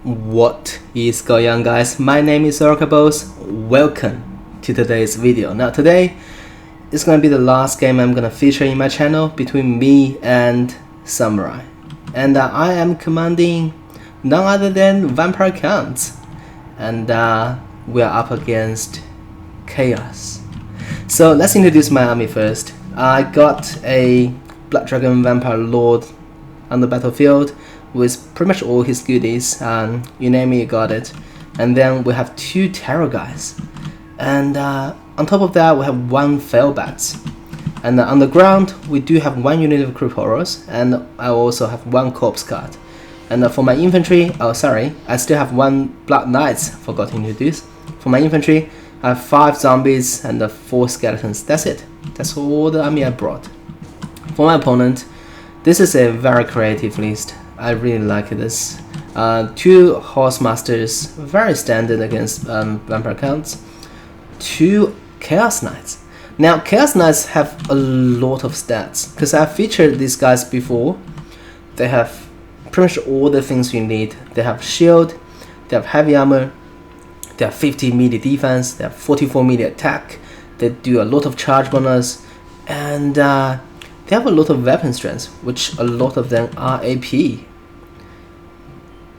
What is going on, guys? My name is Orokaboss. Welcome to today's video. Now today is going to be the last game I'm going to feature in my channel between me and Samurai, and I am commanding none other than Vampire Counts, and we are up against Chaos. So let's introduce my army first. I got a Blood Dragon Vampire Lord on the battlefield with pretty much all his goodies, you name it, you got it. And then we have two Terror guys, and on top of that we have one Failbats, and on the ground we do have one unit of Crypt Horrors, and I also have one Corpse Guard. And for my infantry, oh sorry, I still have one Blood Knights, forgot to introduce. For my infantry I have 5 zombies and 4 skeletons. That's it, that's all the army I brought. For my opponent, this is a very creative list. I really like this. 2 Horse Masters, very standard against Vampire Counts. 2 Chaos Knights. Now Chaos Knights have a lot of stats, because I've featured these guys before. They have pretty much all the things you need. They have shield, they have heavy armor, they have 50 melee defense, they have 44 melee attack, they do a lot of charge bonus, and they have a lot of weapon strength, which a lot of them are AP.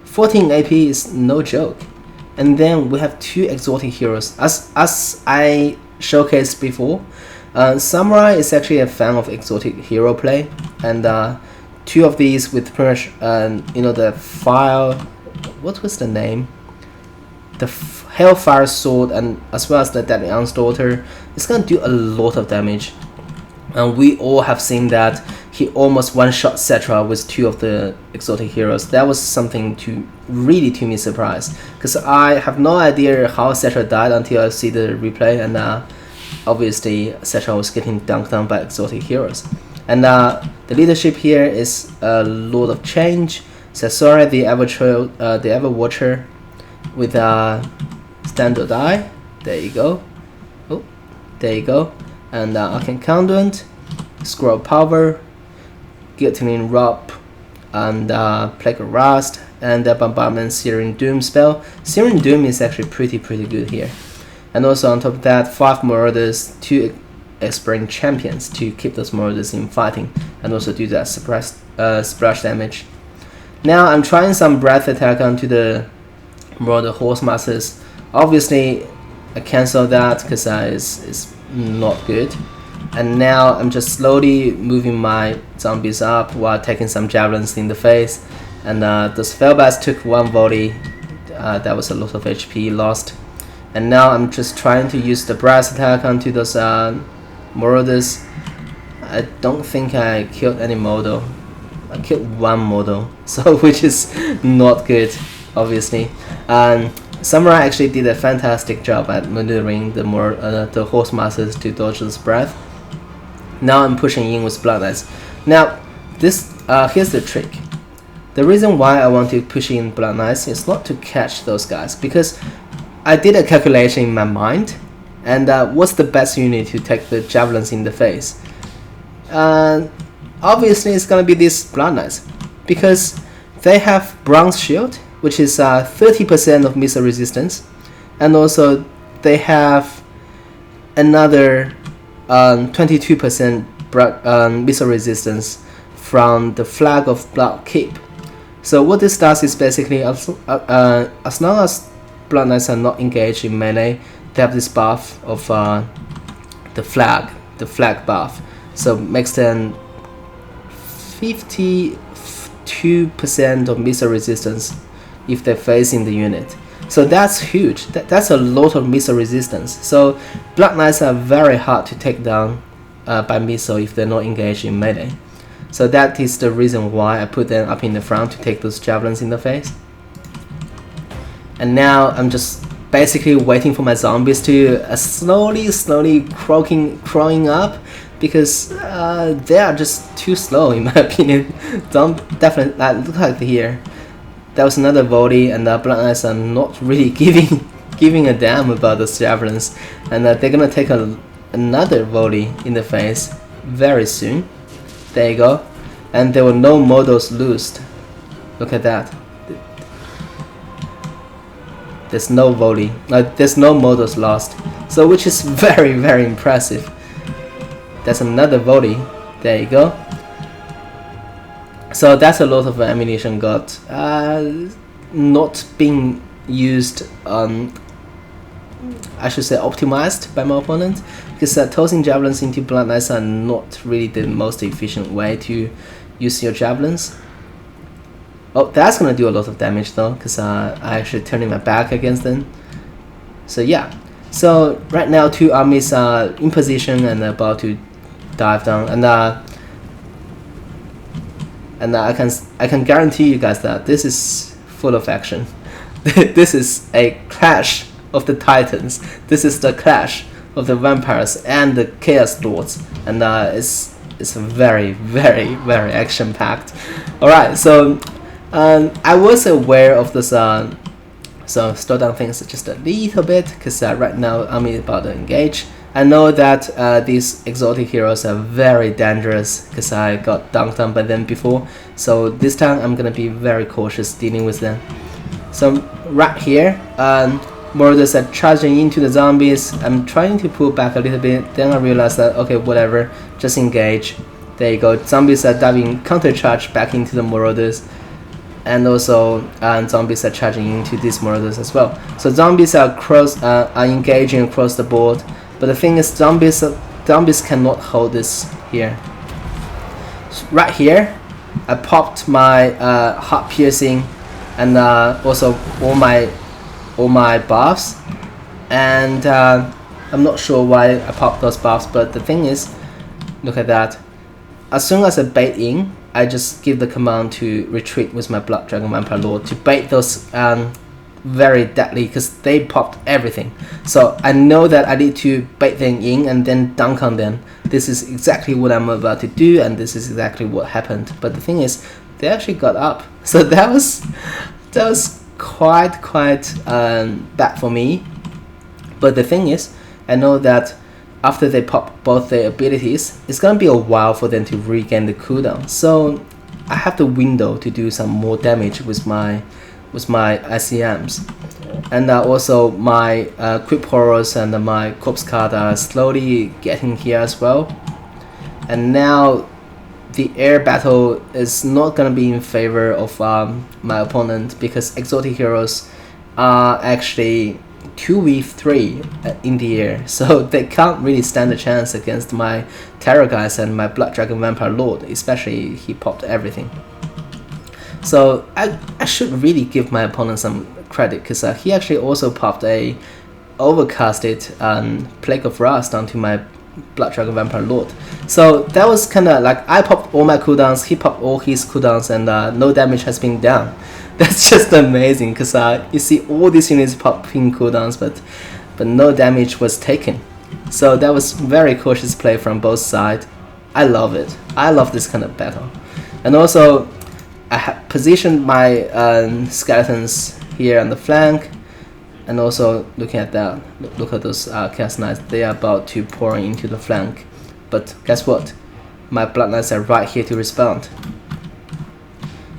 14 AP is no joke. And then we have 2 exotic heroes. As I showcased before, Samurai is actually a fan of exotic hero play, and 2 of these with pretty much the fire, what was the name? The Hellfire Sword, and as well as the Deadly Onslaughter, it's gonna do a lot of damage. And we all have seen that he almost one-shot Cetra with 2 of the exotic heroes. That was something to me surprised, because I have no idea how Cetra died until I see the replay, and obviously Cetra was getting dunked on by exotic heroes. And the leadership here is Lord of Change, Sasori the Ever-Watcher with Standard Eye. There you go. Oh, there you go. And Arcane Conduit, Scroll Power, Guillotining Rob, and Plague of Rust, and the Bombardment Searing Doom spell. Searing Doom is actually pretty good here. And also on top of that, 5 Marauders, 2 Expiring Champions to keep those Marauders in fighting, and also do that splash damage. Now I'm trying some Breath Attack onto the Marauder Horse Masters. Obviously I cancel that because it's not good. And now I'm just slowly moving my zombies up while taking some javelins in the face. And those Failbats took 1 volley. That was a lot of HP lost. And now I'm just trying to use the brass attack onto those Marauders. I don't think I killed any model. I killed 1 model, so which is not good, obviously. Samurai actually did a fantastic job at maneuvering the Horse Masters to dodge this breath. Now I'm pushing in with Blood Knights. Now this here's the trick. The reason why I want to push in Blood Knights is not to catch those guys, because I did a calculation in my mind, and what's the best unit to take the javelins in the face? Obviously it's gonna be these Blood Knights, because they have Bronze Shield, which is 30% of missile resistance, and also they have another 22% missile resistance from the Flag of Blood Keep. So what this does is basically, as long as Blood Knights are not engaged in melee, they have this buff of the flag buff, so makes them 52% of missile resistance if they're facing the unit. So that's huge. That's a lot of missile resistance. So Blood Knights are very hard to take down by missile if they're not engaged in melee. So that is the reason why I put them up in the front to take those javelins in the face. And now I'm just basically waiting for my zombies to slowly crawling up, because they are just too slow in my opinion. Definitely, look like here. That was another volley, and the Blood Knights are not really giving a damn about those javelins, and they're gonna take another volley in the face very soon. There you go. And there were no models loosed. Look at that. There's no volley, there's no models lost, so which is very, very impressive. That's another volley. There you go. So that's a lot of ammunition got not being used, I should say optimized by my opponent, because tossing javelins into Blood Knights are not really the most efficient way to use your javelins. Oh, that's gonna do a lot of damage though, because I actually turning my back against them. So yeah, so right now 2 armies are in position and about to dive down, and I can guarantee you guys that this is full of action. This is a clash of the titans. This is the clash of the vampires and the chaos lords, and it's very, very, very action packed. All right, so I was aware of this. So slow down things just a little bit, because right now I'm about to engage. I know that these exotic heroes are very dangerous, because I got dunked on by them before. So this time I'm gonna be very cautious dealing with them. So right here, Marauders are charging into the zombies. I'm trying to pull back a little bit. Then I realized that okay, whatever, just engage. There you go. Zombies are diving counter charge back into the Marauders. And also zombies are charging into these Marauders as well. So zombies are engaging across the board. But the thing is, zombies cannot hold this here. So right here, I popped my heart piercing, and also all my buffs. And I'm not sure why I popped those buffs, but the thing is, look at that. As soon as I bait in, I just give the command to retreat with my Blood Dragon Vampire Lord to bait those very deadly, because they popped everything. So I know that I need to bait them in and then dunk on them. This is exactly what I'm about to do, and this is exactly what happened. But the thing is, they actually got up. So that was quite bad for me. But the thing is, I know that after they pop both their abilities, it's gonna be a while for them to regain the cooldown. So I have the window to do some more damage with my ICMs. And also my Crypt Horrors and my Corpse Card are slowly getting here as well. And now the air battle is not gonna be in favor of my opponent, because exotic heroes are actually 2v3 in the air, so they can't really stand a chance against my Terror guys and my Blood Dragon Vampire Lord, especially he popped everything. So I should really give my opponent some credit, because he actually also popped a overcasted Plague of Rust onto my Blood Dragon Vampire Lord. So that was kinda like I popped all my cooldowns, he popped all his cooldowns, and no damage has been done. That's just amazing, because you see all these units popping cooldowns, but no damage was taken. So that was very cautious play from both sides. I love it. I love this kind of battle. And also, I have positioned my skeletons here on the flank, and also looking at that, look at those Chaos Knights. They are about to pour into the flank, but guess what? My Blood Knights are right here to respond.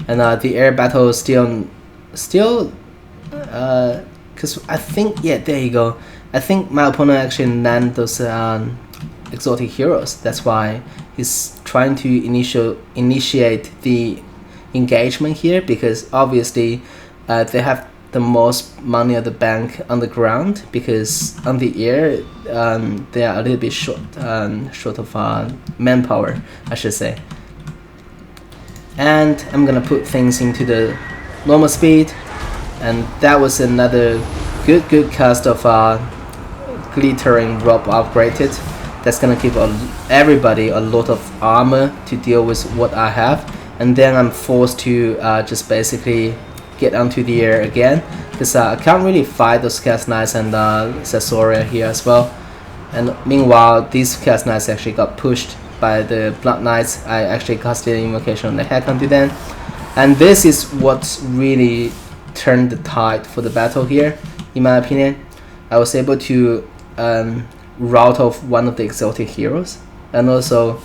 And the air battle is still, because I think, yeah, there you go. I think my opponent actually landed those exotic heroes. That's why he's trying to initiate the engagement here, because obviously they have the most money at the bank on the ground, because on the air they are a little bit short of manpower, I should say. And I'm gonna put things into the normal speed, and that was another good cast of glittering rope upgraded. That's gonna give everybody a lot of armor to deal with what I have, and then I'm forced to just basically get onto the air again, because I can't really fight those Chaos Knights and Caesarea here as well. And meanwhile, these Chaos Knights actually got pushed by the Blood Knights. I actually casted an invocation on the heck onto them, and this is what really turned the tide for the battle here, in my opinion. I was able to rout off one of the exotic heroes, and also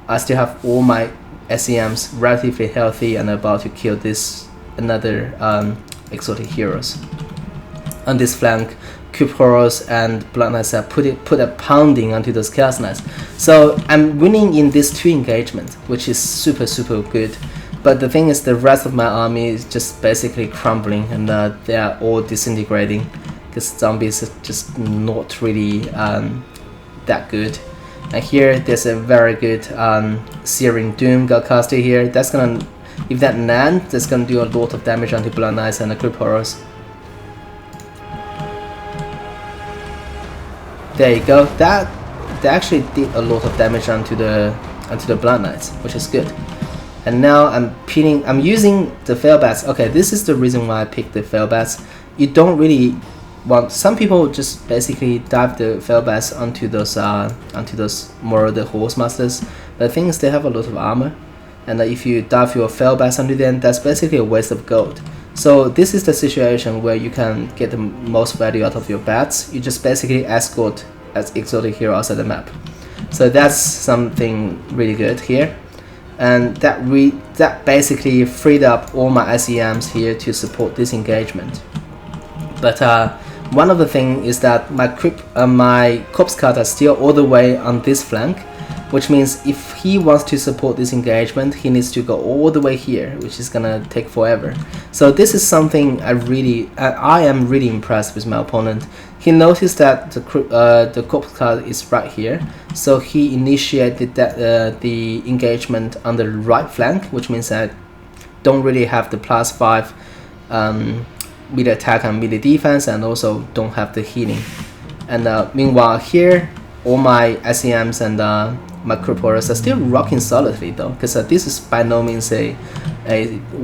I still have all my SEMs relatively healthy and about to kill this another exotic heroes. on this flank, Crypt Horrors and Blood Knights have put a pounding onto those Chaos Knights. So I'm winning in these 2 engagements, which is super good. But the thing is, the rest of my army is just basically crumbling, and they are all disintegrating because zombies are just not really that good. And here there's a very good Searing Doom got casted here. That's gonna, if that lands, that's gonna do a lot of damage onto Blood Knights and the Crypt Horrors. There you go. That actually did a lot of damage onto the Blood Knights, which is good. And now I'm using the Fail Bats. Okay, this is the reason why I picked the Fail Bats. You don't really want, some people just basically dive the Fail Bats onto those more of the Horse Masters. But the thing is, they have a lot of armor, and if you dive your Fail Bats onto them, that's basically a waste of gold. So this is the situation where you can get the most value out of your bats. You just basically escort as exotic hero outside the map. So that's something really good here. And that basically freed up all my SEMs here to support this engagement. But one of the things is that my Corpse Card are still all the way on this flank, which means if he wants to support this engagement, he needs to go all the way here, which is gonna take forever. So this is something I am really impressed with my opponent. He noticed that the Corpse Card is right here, so he initiated the engagement on the right flank, which means I don't really have the +5 melee attack and melee defense, and also don't have the healing. And meanwhile here, all my SEMs and my Crypt Horrors are still rocking solidly though, because this is by no means a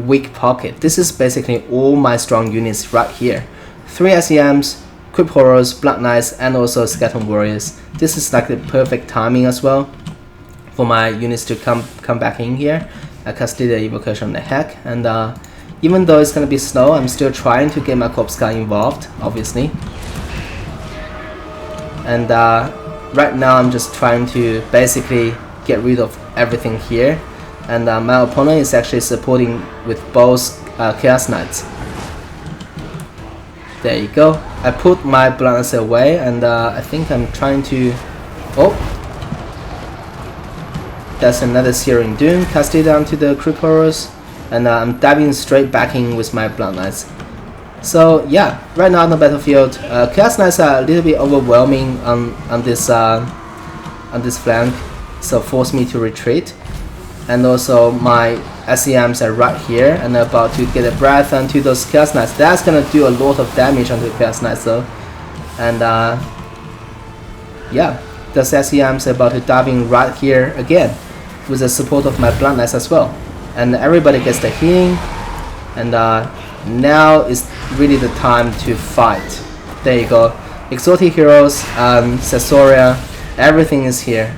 weak pocket. This is basically all my strong units right here. 3 SEMs, Crypt Horrors, Blood Knights, and also Skeleton Warriors. This is like the perfect timing as well for my units to come back in here. I casted the Evocation on the Heck, and even though it's gonna be slow, I'm still trying to get my Corpse Card involved, obviously. And right now I'm just trying to basically get rid of everything here, and my opponent is actually supporting with both Chaos Knights. There you go. I put my Blood Knights away, and I think I'm trying to... Oh! That's another Searing Doom casted onto the Crypt Horrors, and I'm diving straight back in with my Blood Knights. So yeah, right now on the battlefield, Chaos Knights are a little bit overwhelming on this flank, so force me to retreat. And also my SEMs are right here, and I'm about to get a breath onto those Chaos Knights. That's gonna do a lot of damage onto the Chaos Knights though. And yeah, those SEMs are about to dive in right here again, with the support of my Blood Knights as well. And everybody gets the healing, and now is really the time to fight. There you go. Exotic heroes, Caesarea, everything is here.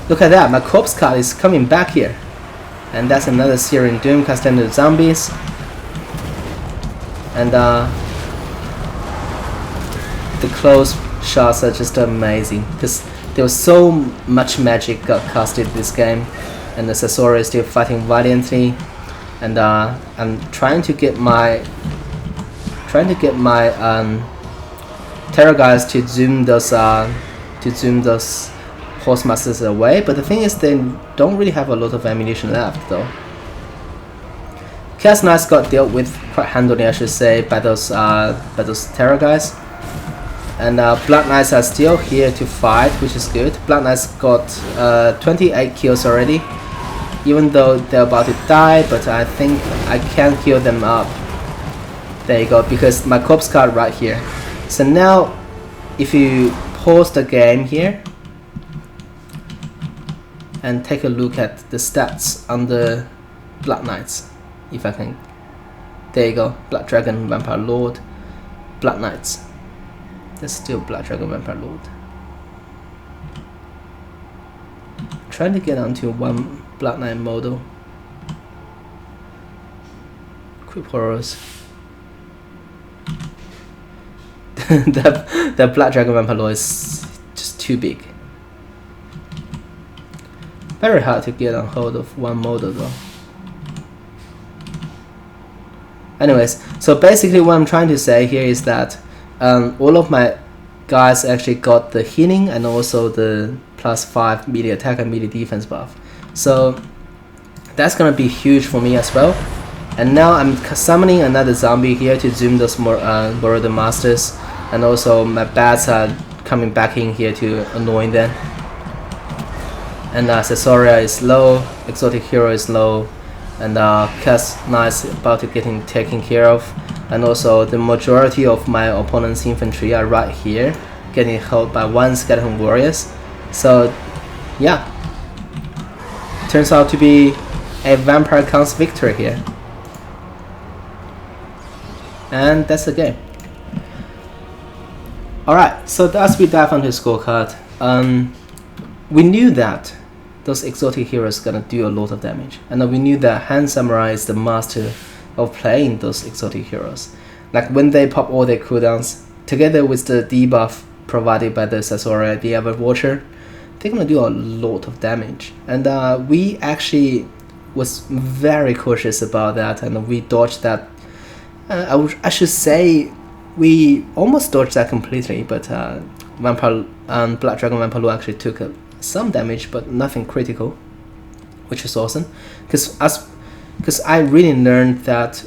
Look at that, my Corpse Card is coming back here. And that's another Searing Doom cast into the zombies. And the close shots are just amazing, because there was so much magic got casted this game, and the Caesarea is still fighting valiantly. And I'm trying to get my Terror guys to zoom those Horse Masters away, but the thing is, they don't really have a lot of ammunition left though. Chaos Knights got dealt with quite handily, I should say, by those Terror guys. And Blood Knights are still here to fight, which is good. Blood Knights got 28 kills already, even though they're about to die, but I think I can heal them up. There you go, because my Corpse Card right here. So now, if you pause the game here and take a look at the stats on the Blood Knights, if I can. There you go, Blood Dragon, Vampire Lord, Blood Knights. There's still Blood Dragon, Vampire Lord. Trying to get onto one Blood Knight model. Crypt Horrors. the Blood Dragon Vampire Lord is just too big. Very hard to get on hold of one model though. Anyways, so basically what I'm trying to say here is that all of my guys actually got the healing and also the +5 melee attack and melee defense buff. So that's gonna be huge for me as well. And now I'm summoning another zombie here to zoom those more Border Masters, and also my bats are coming back in here to annoy them. And Caesarea is low, Exotic Hero is low, and Cas9 is about to getting taken care of. And also the majority of my opponent's infantry are right here, getting held by one Skeleton Warriors. So yeah, turns out to be a Vampire Count's victory here. And that's the game. Alright, so as we dive onto the scorecard, we knew that those exotic heroes gonna do a lot of damage, and we knew that Hand Samurai is the master of playing those exotic heroes. Like when they pop all their cooldowns, together with the debuff provided by the Caesarea, the Ever Watcher, they're gonna do a lot of damage. And we actually was very cautious about that, and we dodged that. I should say we almost dodged that completely, but Black Dragon Vampire actually took some damage, but nothing critical, which is awesome. Because I really learned that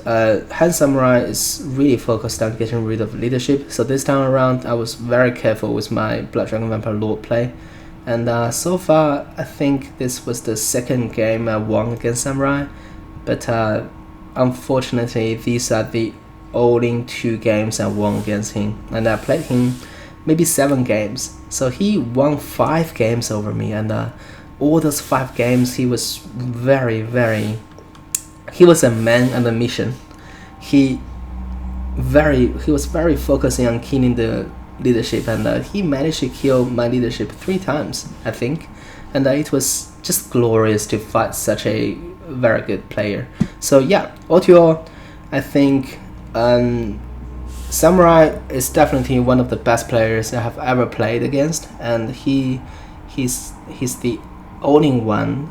Hand Samurai is really focused on getting rid of leadership. So this time around, I was very careful with my Blood Dragon Vampire Lord play. And so far, I think this was the second game I won against Samurai. But unfortunately, these are the only 2 games I won against him. And I played him maybe 7 games. So he won 5 games over me. And all those 5 games, he was he was a man on a mission. He was very focusing on killing the leadership, and he managed to kill my leadership 3 times, I think. And it was just glorious to fight such a very good player. So yeah, all to all, I think Samurai is definitely one of the best players I have ever played against, and he's the only one.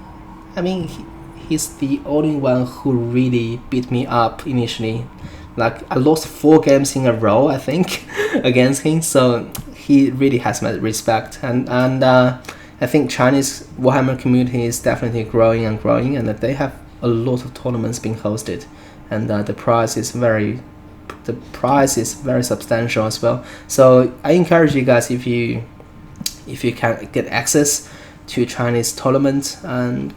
I mean, he's the only one who really beat me up initially. Like I lost 4 games in a row, I think, against him. So he really has my respect, and I think Chinese Warhammer community is definitely growing and growing, and that they have a lot of tournaments being hosted, and the prize is very substantial as well. So I encourage you guys, if you can get access to Chinese tournaments, and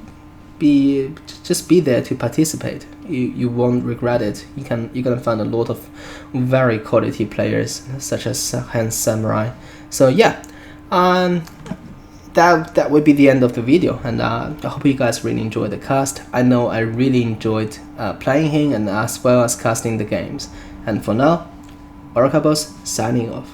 just be there to participate. You won't regret it. You're gonna find a lot of very quality players such as Hand Samurai. So yeah, that would be the end of the video, and I hope you guys really enjoyed the cast. I know I really enjoyed playing him, and as well as casting the games. And for now, Orokaboss signing off.